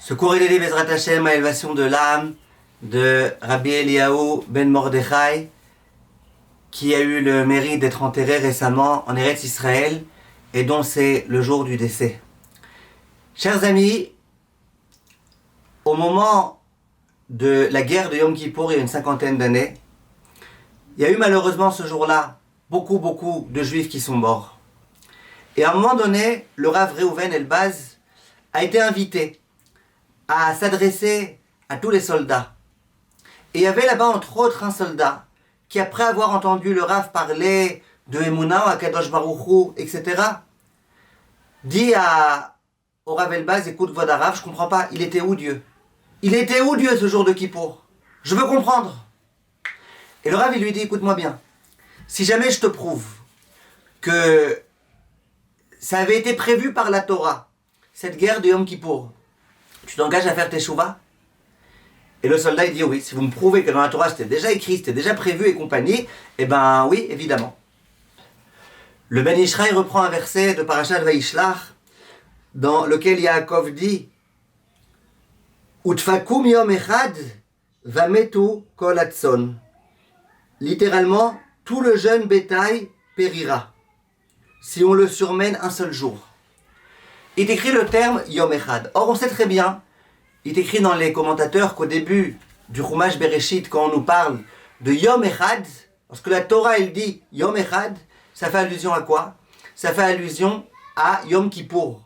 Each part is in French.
Ce cours est dédié Bezrat Hashem à l'élévation de l'âme de Rabbi Eliyahu ben Mordechai, qui a eu le mérite d'être enterré récemment en Eretz Israël et dont c'est le jour du décès. Chers amis, au moment de la guerre de Yom Kippour, il y a une cinquantaine d'années, il y a eu malheureusement ce jour-là beaucoup de juifs qui sont morts. Et à un moment donné, le Rav Reuven Elbaz a été invité à s'adresser à tous les soldats. Et il y avait là-bas entre autres un soldat qui, après avoir entendu le Rav parler de Emouna, à Kadosh Baruch Hu, etc., dit au Rav Elbaz: écoute, Kvod Harav, je comprends pas, il était où Dieu? Il était où Dieu ce jour de Kippour? Je veux comprendre. Et le Rav, il lui dit: écoute-moi bien, si jamais je te prouve que ça avait été prévu par la Torah, cette guerre de Yom Kippour, tu t'engages à faire tes chouvas? Et le soldat il dit: oui, si vous me prouvez que dans la Torah c'était déjà écrit, c'était déjà prévu et compagnie, eh ben oui, évidemment. Le Ben Ishraï reprend un verset de Parashat Vayishlach dans lequel Yaakov dit: Utfakum yom echad vametu kol hatzon. Littéralement, tout le jeune bétail périra si on le surmène un seul jour. Il est écrit le terme Yom Echad. Or, on sait très bien, il est écrit dans les commentateurs qu'au début du Chumash Bereshit, quand on nous parle de Yom Echad, parce que la Torah, elle dit Yom Echad, ça fait allusion à quoi? Ça fait allusion à Yom Kippour.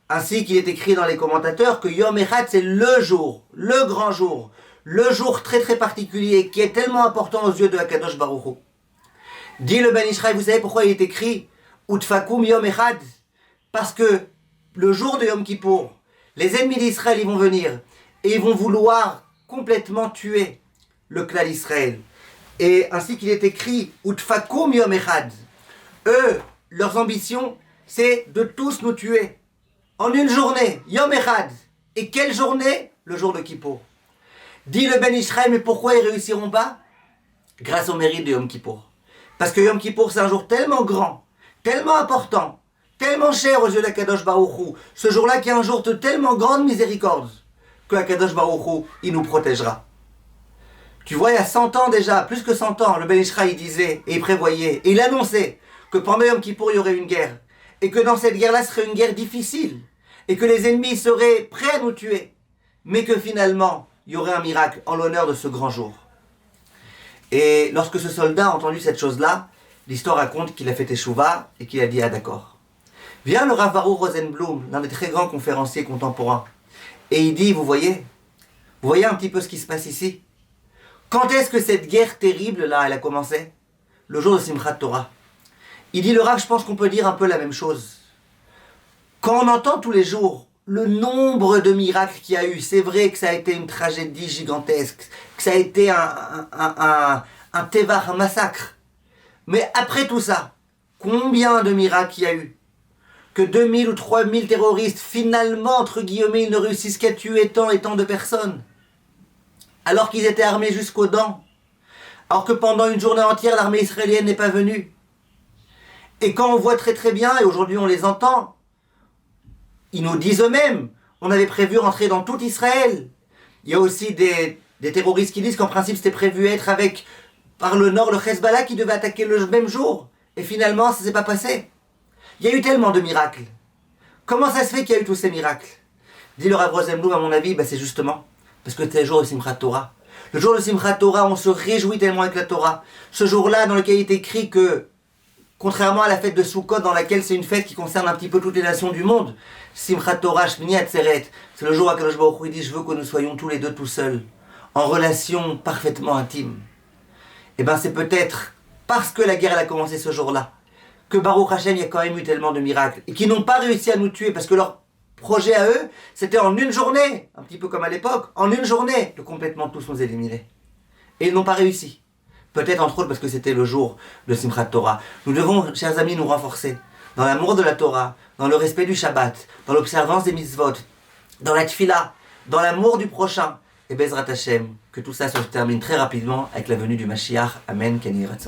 Ainsi qu'il est écrit dans les commentateurs que Yom Echad, c'est le jour, le grand jour, le jour très particulier, qui est tellement important aux yeux de Kadosh Baruch Hu. Dit le Ben Ishraï, vous savez pourquoi il est écrit Utfakum Yom Echad? Parce que le jour de Yom Kippour, les ennemis d'Israël ils vont venir et ils vont vouloir complètement tuer le clan d'Israël. Et ainsi qu'il est écrit Utfakum Yom Echad. Eux, leurs ambitions, c'est de tous nous tuer en une journée, Yom Echad. Et quelle journée? Le jour de Kippour. Dit le Ben Ishraï, mais pourquoi ils réussiront pas? Grâce au mérite de Yom Kippour. Parce que Yom Kippour, c'est un jour tellement grand, tellement important, tellement cher aux yeux d'Akadosh Baruch Hu, ce jour-là qui est un jour de tellement grande miséricorde, que Akadosh Baruch Hu, il nous protégera. Tu vois, il y a 100 ans déjà, plus que 100 ans, le Ben Ishraï il disait, et il prévoyait, et il annonçait que pendant Yom Kippour, il y aurait une guerre, et que dans cette guerre-là, ce serait une guerre difficile, et que les ennemis seraient prêts à nous tuer, mais que finalement, il y aurait un miracle en l'honneur de ce grand jour. Et lorsque ce soldat a entendu cette chose-là, l'histoire raconte qu'il a fait teshuva et qu'il a dit: ah d'accord. Vient le Rav Baruch Rosenblum, l'un des très grands conférenciers contemporains, et il dit: vous voyez un petit peu ce qui se passe ici? Quand est-ce que cette guerre terrible-là, elle a commencé? Le jour de Simchat Torah. Il dit: le Rav, je pense qu'on peut dire un peu la même chose. Quand on entend tous les jours le nombre de miracles qu'il y a eu, c'est vrai que ça a été une tragédie gigantesque, que ça a été un tévar, un massacre. Mais après tout ça, combien de miracles il y a eu? Que 2000 ou 3000 terroristes, finalement, entre guillemets, ils ne réussissent qu'à tuer tant et tant de personnes. Alors qu'ils étaient armés jusqu'aux dents. Alors que pendant une journée entière, l'armée israélienne n'est pas venue. Et quand on voit très bien, et aujourd'hui on les entend, ils nous disent eux-mêmes, on avait prévu rentrer dans tout Israël. Il y a aussi des terroristes qui disent qu'en principe c'était prévu être avec, par le nord, le Hezbollah qui devait attaquer le même jour. Et finalement, ça ne s'est pas passé. Il y a eu tellement de miracles. Comment ça se fait qu'il y a eu tous ces miracles? Dit le Rav Rosenblum, à mon avis, c'est justement parce que c'était le jour de Simchat Torah. Le jour de Simchat Torah, on se réjouit tellement avec la Torah. Ce jour-là, dans lequel il est écrit que, contrairement à la fête de Sukkot, dans laquelle c'est une fête qui concerne un petit peu toutes les nations du monde, Simchat Torah, Shmini Atzeret, c'est le jour où Akadosh Baruch Hu dit: je veux que nous soyons tous les deux tout seuls, en relation parfaitement intime. Et c'est peut-être parce que la guerre elle a commencé ce jour-là, que Baruch Hashem, il y a quand même eu tellement de miracles, et qui n'ont pas réussi à nous tuer, parce que leur projet à eux, c'était en une journée, un petit peu comme à l'époque, en une journée, de complètement tous nous éliminer. Et ils n'ont pas réussi. Peut-être entre autres parce que c'était le jour de Simchat Torah. Nous devons, chers amis, nous renforcer dans l'amour de la Torah, dans le respect du Shabbat, dans l'observance des mitzvot, dans la tfila, dans l'amour du prochain. Et Bezrat Hashem, que tout ça se termine très rapidement avec la venue du Mashiach. Amen. Ken Yiratzon.